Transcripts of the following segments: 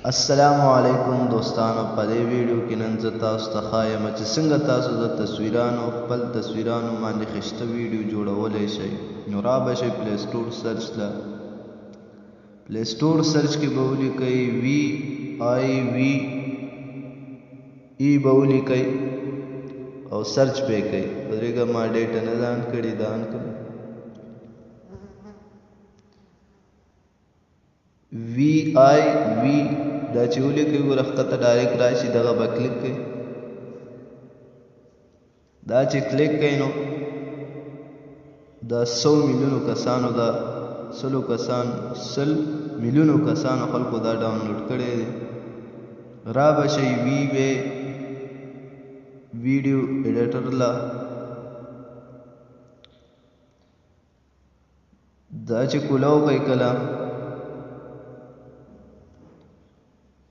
السلام علیکم دوستانو. په دې ویډیو کې نن زه تاسو ته ښایم چې څنګه تاسو د تصویرانو خپل تصویرانو باندې ښایسته ویډیو جوړولی شئ. نو را به شئ پلی سټور سرچ ته. پلی سټور سرچ کې به ولیکئ VIVE به ولیکئ او سرچ به یې کوئ. ودرېږه ما ډیټه نه ده آن کړې، دا آن کړم. VIVE دا چې ولیکئ ګوره ښکته ډایرکټ راشي، دغه به کلیک کړئ. دا چې کلیک کړئ نو د 100 میلیونو کسانو دا 100 میلیونو کسانو خلکو دا ډاونلوډ کړی دی. را به شئ ویډیو ایډیټر له. دا چې کولاو کوئ کله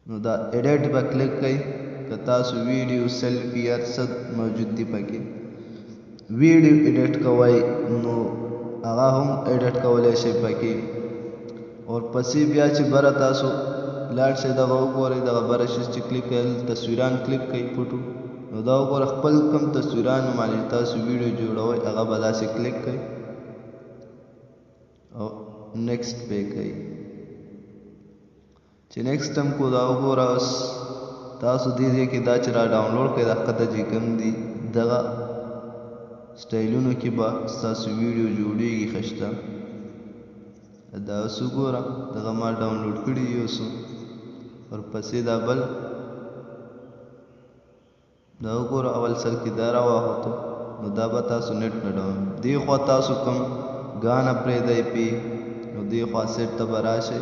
نو دا ایډیټ به کلیک کړئ. که تاسو ویډیو سیلفي هر څه موجود دي پکې ویډیو ایډیټ کوئ نو هغه هم ایډیټ کولی شئ پکې. اور پسې بیا چې بره تاسو لاړ شئ دغه وګورئ، دغه بره شي چې کلیک کړئ تصویران کلیک کړئ فوټو. نو دا وګوره خپل کوم تصویران باندې تاسو ویډیو جوړوئ هغه به داسې کلیک کړئ او نیکسټ پې کوئ. چې نیکسټ هم کو دا وګوره اوس تاسو دې ځای کې دا چې را ډاونلوډ کړئ دا ښکته چې کوم دي دغه سټایلونو کې به ستاسو ویډیو جوړېږي ښایسته. دا اوس وګوره دغه ما ډاونلوډ کړي دي اوس. ورپسې دا بل دا وګوره اول سر کې دا راواخته نو دا به تاسو نیټ نه ډاون. دې خوا تاسو کوم ګانه پرېږدئ پې نو دې خوا سیټ ته به راشئ،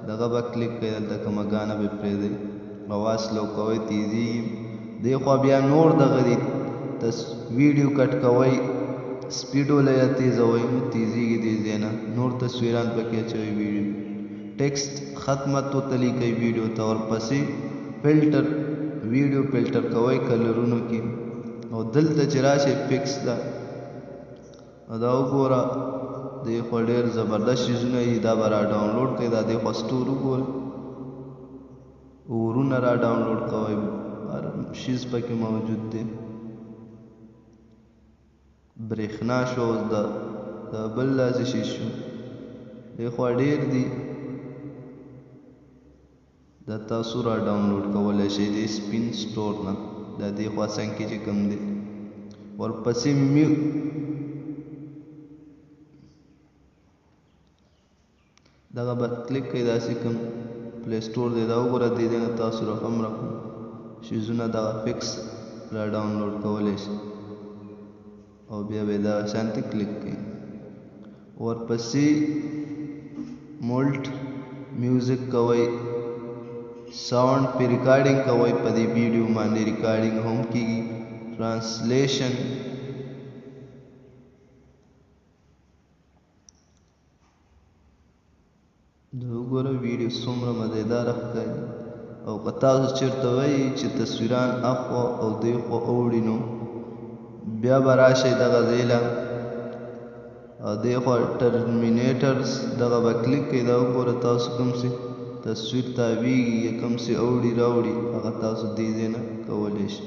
دغه به کلیک کړئ، دلته کومه ګانه به پرېږدئ، آواز سلو کوئ تیزېږي. دې خوا بیا نور دغه دي ویډیو کټ کوئ، سپیډ ولې تیزوئ نو تیزېږي دې ځای نه. نور تصویران پکې اچوئ، ویډیو ټیکسټ ختمه توتلی کوئ ویډیو ته. ورپسې فلټر ویډیو فلټر کوئ کلرونو کې او دلته چې راشئ فکس ده. دا وګوره دې خوا ډېر زبردست چیزونه دي، دا به را ډاونلوډ کړئ. دا دې خوا سټور وګورئ، اورونه را ډاونلوډ کوئ، هر شیز پکې موجود دی. برېښنا شو، دا بل داسې شی شو. دې خوا ډېر دي، دا تاسو را ډاونلوډ کولی شئ د سپین سټور نه. دا دې خوا څنګ کې چې کوم دی. ورپسې دغه به کلیک کړئ، داسې کوم پلی سټور دی. دا وګوره دې ځای نه تاسو رقم شیزونه دغه فکس را ډاونلوډ کولی شئ او بیا به یې دغه شانتې کلیک کړئ. ورپسې مولټ میوزیک کوئ، ساوند پې ریکارډینګ کوئ، په دې ویډیو باندې ریکارډینګ هم کېږي. ټرانسلیشن دا وګوره ویډیو څومره مزیداره ښکاري. او که تاسو چېرته وایئ چې تصویران اخوا او دې خوا اوړي نو بیا به راشئ دغه ځای له او دې خوا ټرمینیټرز دغه به کلیک کړئ. دا وګوره تاسو کوم څه تصویر تاویږي یا کوم څه اوړي راوړي هغه تاسو دې ځای نه کولی شئ.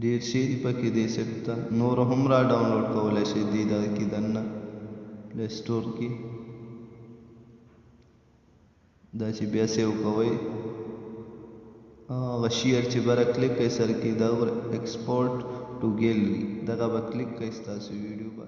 ډېر شی دي پکې دې سیټ ته، نور هم را ډاونلوډ کولی شئ دې دغه کې دننه پلی سټور کې. دا چې بیا سیو کوئ هغه شیر چې بره کلیک کړئ سر کې دا وګوره ایکسپورټ ټو ګیلري دغه به کلیک کړئ، ستاسو ویډیو به